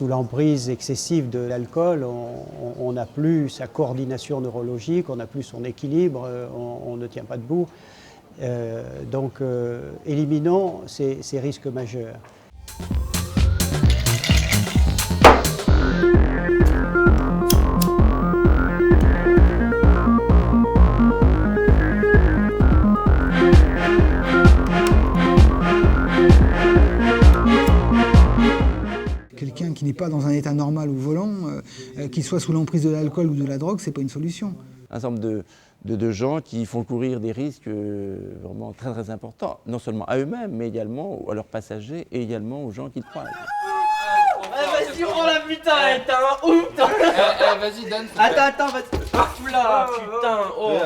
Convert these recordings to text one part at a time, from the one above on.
sous l'emprise excessive de l'alcool, on n'a plus sa coordination neurologique, on n'a plus son équilibre, on ne tient pas debout. Donc éliminons ces risques majeurs. Quelqu'un qui n'est pas dans un état normal au volant, qu'il soit sous l'emprise de l'alcool ou de la drogue, c'est pas une solution. Un certain nombre de gens qui font courir des risques vraiment très très importants, non seulement à eux-mêmes, mais également à leurs passagers et également aux gens qu'ils croisent. Vas-y, prends la putain, t'as un ouf. Vas-y, donne. Attends, vas-y. Oula, putain. Oh,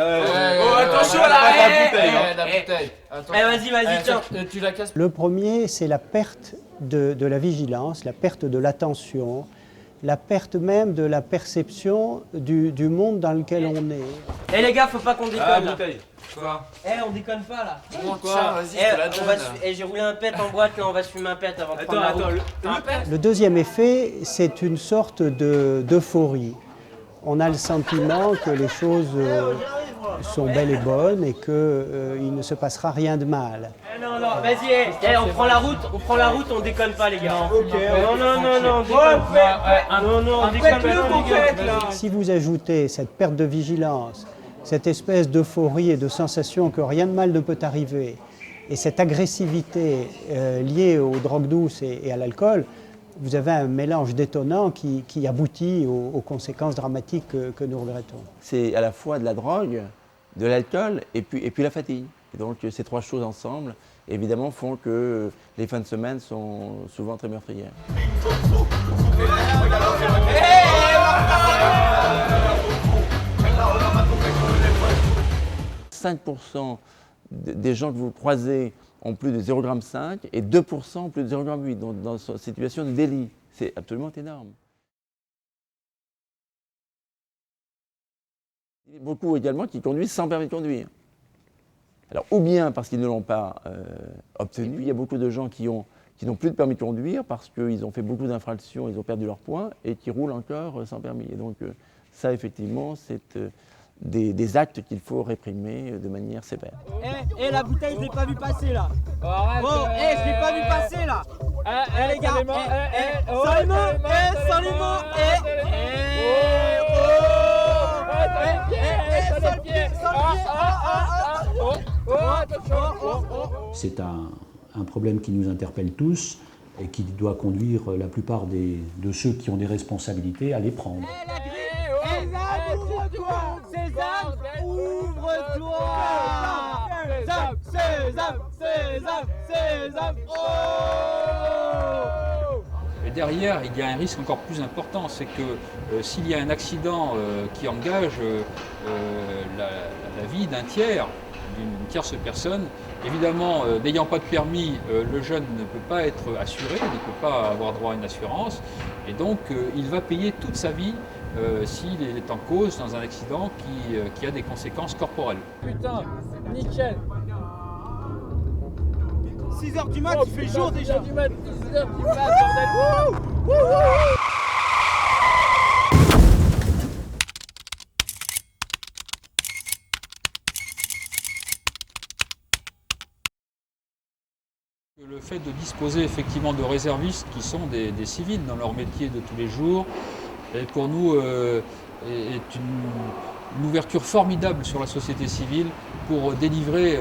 attention la là. bouteille. Vas-y, tiens. Tu la casses. Le premier, c'est la perte de la vigilance, la perte de l'attention, la perte même de la perception du monde dans lequel on est. Les gars, faut pas qu'on déconne là. Quoi? On déconne pas là. Quoi? Vas-y, je te la donne. J'ai roulé un pet en boîte, là on va se fumer un pet avant de prendre la route. Le deuxième effet, c'est une sorte d'euphorie. On a le sentiment que les choses sont belles et bonnes et qu'il ne se passera rien de mal. Non, vas-y, on prend la route, on déconne pas les gars. Non, on déconne pas. Non, on déconne pas. Si vous ajoutez cette perte de vigilance, cette espèce d'euphorie et de sensation que rien de mal ne peut arriver, et cette agressivité liée aux drogues douces et à l'alcool, vous avez un mélange détonnant qui aboutit aux conséquences dramatiques que nous regrettons. C'est à la fois de la drogue, de l'alcool et puis la fatigue. Et donc ces trois choses ensemble, évidemment, font que les fins de semaine sont souvent très meurtrières. 5% des gens que vous croisez ont plus de 0,5 g et 2% ont plus de 0,8 g, donc dans une situation de délit. C'est absolument énorme. Il y a beaucoup également qui conduisent sans permis de conduire. Alors, ou bien parce qu'ils ne l'ont pas obtenu, il y a beaucoup de gens qui n'ont plus de permis de conduire parce qu'ils ont fait beaucoup d'infractions, ils ont perdu leur points et qui roulent encore sans permis. Et donc ça, effectivement, c'est des actes qu'il faut réprimer de manière sévère. La bouteille, je l'ai pas vu passer là. Je l'ai pas vu passer là. Les gars, sans les mots, sans les mots, C'est un problème qui nous interpelle tous et qui doit conduire la plupart de ceux qui ont des responsabilités à les prendre. Ouvre-toi! Sésame! Et derrière, il y a un risque encore plus important, c'est que s'il y a un accident qui engage la vie d'un tiers, d'une tierce personne, évidemment, n'ayant pas de permis, le jeune ne peut pas être assuré, ne peut pas avoir droit à une assurance, et donc il va payer toute sa vie s'il est en cause dans un accident qui a des conséquences corporelles. Putain, nickel. 6h du mat, il fait jour déjà. 6h du mat, bordel. Le fait de disposer effectivement de réservistes qui sont des civils dans leur métier de tous les jours, et pour nous est une ouverture formidable sur la société civile pour délivrer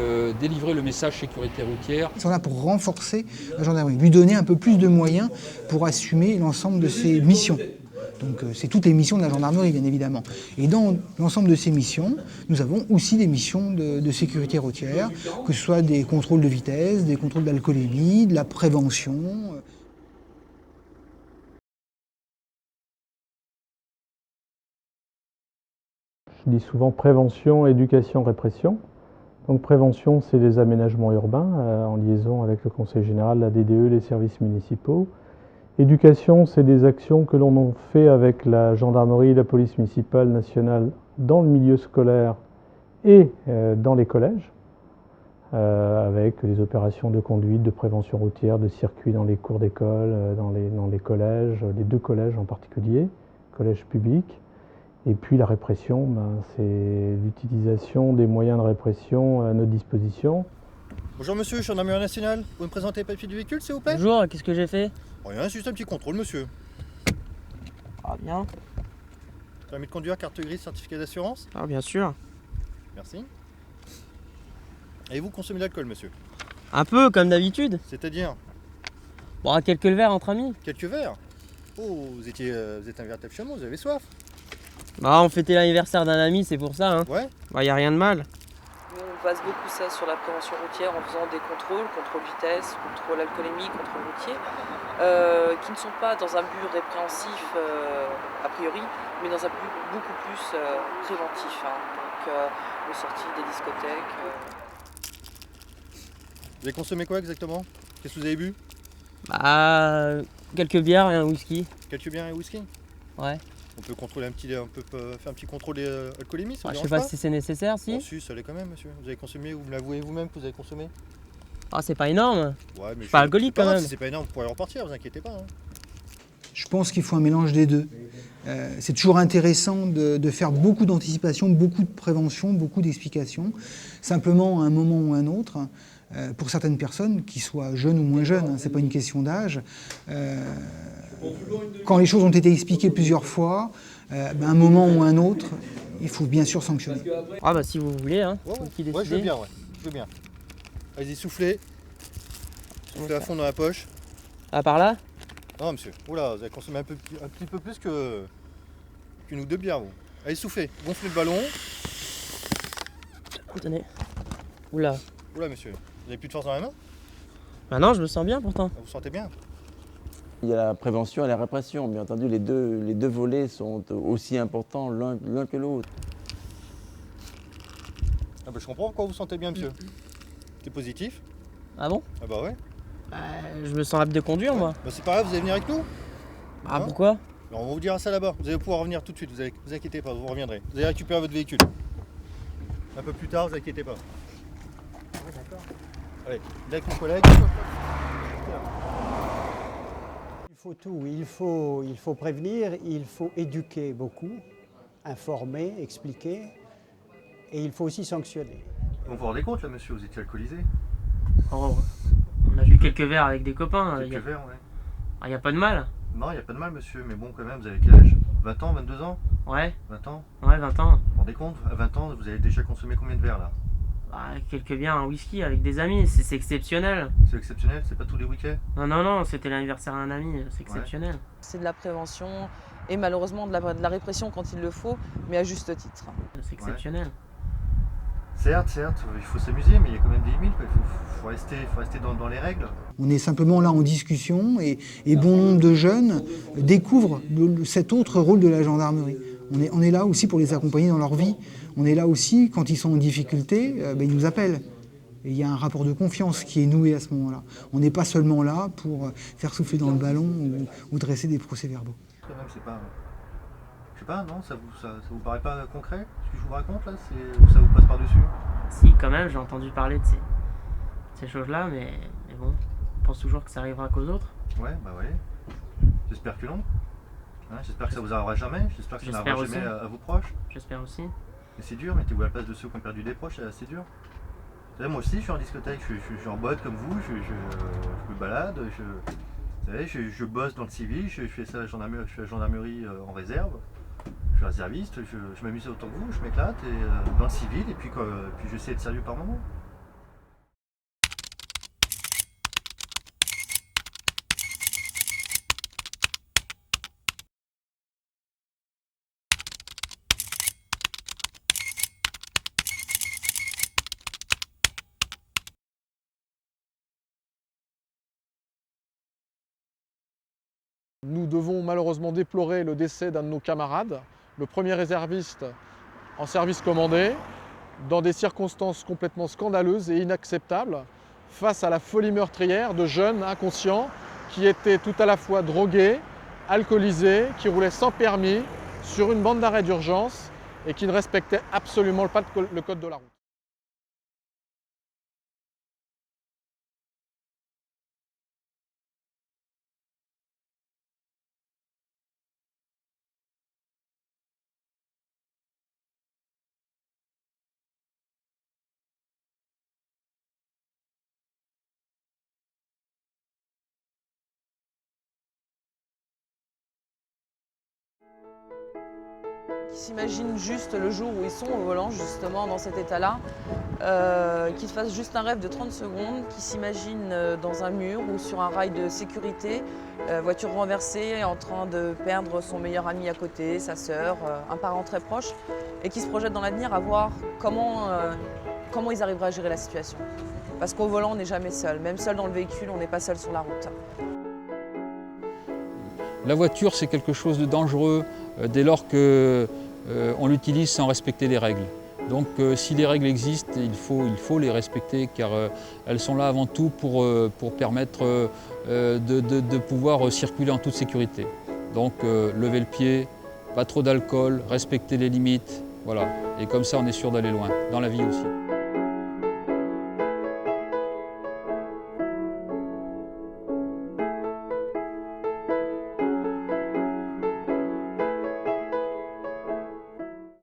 le message sécurité routière. Ils sont là pour renforcer la gendarmerie, lui donner un peu plus de moyens pour assumer l'ensemble de ses missions. Donc c'est toutes les missions de la gendarmerie, bien évidemment. Et dans l'ensemble de ces missions, nous avons aussi des missions de sécurité routière, que ce soit des contrôles de vitesse, des contrôles d'alcoolémie, de la prévention. Je dis souvent prévention, éducation, répression. Donc prévention, c'est les aménagements urbains en liaison avec le Conseil général, la DDE, les services municipaux. Éducation, c'est des actions que l'on fait avec la gendarmerie, la police municipale nationale dans le milieu scolaire et dans les collèges. avec les opérations de conduite, de prévention routière, de circuit dans les cours d'école, dans les collèges, les 2 collèges en particulier, collèges publics. Et puis la répression, c'est l'utilisation des moyens de répression à notre disposition. Bonjour monsieur, gendarmerie nationale. Vous me présentez les papiers du véhicule s'il vous plaît? Bonjour, qu'est-ce que j'ai fait? Rien, juste un petit contrôle monsieur. Ah bien. Permis de conduire, carte grise, certificat d'assurance? Ah bien sûr. Merci. Et vous consommez de l'alcool monsieur? Un peu, comme d'habitude. C'est-à-dire? Bon, quelques verres entre amis. Quelques verres? Oh, vous êtes un véritable chameau, vous avez soif? Bah, on fêtait l'anniversaire d'un ami, c'est pour ça, hein. Ouais. Bah, y a rien de mal. Nous, on base beaucoup ça sur la prévention routière en faisant des contrôles, contrôle vitesse, contrôle alcoolémie, contrôle routier, qui ne sont pas dans un but répréhensif a priori, mais dans un but beaucoup plus préventif. Hein. Donc, les sorties des discothèques. Vous avez consommé quoi exactement? Qu'est-ce que vous avez bu? Bah, quelques bières et un whisky. Quelques bières et whisky? Ouais. On peut contrôler faire un petit contrôle d'alcoolémie, ça vous Je sais dérange pas si c'est nécessaire, si. Oh, si, ça l'est quand même monsieur. Vous avez consommé, vous me l'avouez vous-même que vous avez consommé? Ah, c'est pas énorme. Ouais, mais je suis pas alcoolique quand même. Si c'est pas énorme, vous pourrez repartir, vous inquiétez pas. Hein. Je pense qu'il faut un mélange des deux. C'est toujours intéressant de faire beaucoup d'anticipation, beaucoup de prévention, beaucoup d'explications. Simplement, à un moment ou à un autre, pour certaines personnes, qui soient jeunes ou moins jeunes, hein, c'est pas une question d'âge, quand les choses ont été expliquées plusieurs fois, à un moment ou à un autre, il faut bien sûr sanctionner. Ah bah si vous voulez, hein. Ouais, je veux bien, ouais. Je veux bien. Allez-y, soufflez. Soufflez à fond dans la poche. Ah, par là? Non, monsieur. Oula, vous avez consommé un petit peu plus qu'une ou 2 bières, vous. Allez, soufflez. Gonflez le ballon. Tenez. Oula. Oula, monsieur. Vous avez plus de force dans la main? Bah non, je me sens bien pourtant. Vous vous sentez bien? Il y a la prévention et la répression. Bien entendu, les deux volets sont aussi importants l'un que l'autre. Ah bah, je comprends pourquoi vous vous sentez bien, monsieur. C'est positif? Ah bon? Ah bah ouais. Je me sens apte de conduire, moi. Bah c'est pas grave, vous allez venir avec nous? Ah, Hein? pourquoi? Alors, on va vous dire ça là-bas. Vous allez pouvoir revenir tout de suite, vous inquiétez pas, vous reviendrez. Vous allez récupérer votre véhicule. Un peu plus tard, vous inquiétez pas. Allez, avec mon collègue. Il faut tout, il faut prévenir, il faut éduquer beaucoup, informer, expliquer, et il faut aussi sanctionner. Vous vous rendez compte là, monsieur, vous étiez alcoolisé? Oh, on a bu quelques verres avec des copains. Quelques verres, ouais. Ah, y a pas de mal? Non, il n'y a pas de mal, monsieur, mais bon, quand même, vous avez quel âge? 20 ans, 22 ans? Ouais. 20 ans? Ouais, 20 ans. Vous vous rendez compte? À 20 ans, vous avez déjà consommé combien de verres là? Bah, quelques bières, un whisky avec des amis, c'est exceptionnel. C'est exceptionnel, c'est pas tous les week-ends? Non, c'était l'anniversaire d'un ami, c'est exceptionnel. C'est de la prévention et malheureusement de la répression quand il le faut, mais à juste titre. C'est exceptionnel. Certes, il faut s'amuser, mais il y a quand même des limites, quoi. Il faut rester dans les règles. On est simplement là en discussion et bon nombre de jeunes découvrent cet autre rôle de la gendarmerie. On est là aussi pour les accompagner dans leur vie. On est là aussi, quand ils sont en difficulté, ils nous appellent. Et il y a un rapport de confiance qui est noué à ce moment-là. On n'est pas seulement là pour faire souffler dans le ballon ou dresser des procès-verbaux. Quand même, c'est pas... Je sais pas, non, ça vous paraît pas concret, ce que je vous raconte là, ou ça vous passe par-dessus? Si, quand même, j'ai entendu parler de ces choses-là, mais bon, je pense toujours que ça arrivera qu'aux autres. Ouais, bah ouais. J'espère que non. Hein, j'espère que ça vous arrivera jamais, j'espère que ça n'arrivera jamais à vos proches. J'espère aussi. Mais c'est dur, mettez-vous à la place de ceux qui ont perdu des proches, c'est assez dur. Vous savez, moi aussi, je suis en discothèque, je suis en boîte comme vous, je me balade, vous savez, je bosse dans le civil, je fais ça à la gendarmerie en réserve. Je suis réserviste, je m'amuse autant que vous, je m'éclate dans le civil et puis j'essaie d'être sérieux par moment. Nous devons malheureusement déplorer le décès d'un de nos camarades, le premier réserviste en service commandé, dans des circonstances complètement scandaleuses et inacceptables, face à la folie meurtrière de jeunes inconscients qui étaient tout à la fois drogués, alcoolisés, qui roulaient sans permis sur une bande d'arrêt d'urgence et qui ne respectaient absolument pas le code de la route. qui s'imaginent juste le jour où ils sont au volant, justement dans cet état-là, qui se fassent juste un rêve de 30 secondes, qui s'imaginent dans un mur ou sur un rail de sécurité, voiture renversée, en train de perdre son meilleur ami à côté, sa sœur, un parent très proche, et qui se projettent dans l'avenir à voir comment ils arriveraient à gérer la situation. Parce qu'au volant, on n'est jamais seul. Même seul dans le véhicule, on n'est pas seul sur la route. La voiture, c'est quelque chose de dangereux dès lors qu'on l'utilise sans respecter les règles. Donc si les règles existent, il faut les respecter car elles sont là avant tout pour permettre de pouvoir circuler en toute sécurité. Donc lever le pied, pas trop d'alcool, respecter les limites, voilà. Et comme ça on est sûr d'aller loin, dans la vie aussi.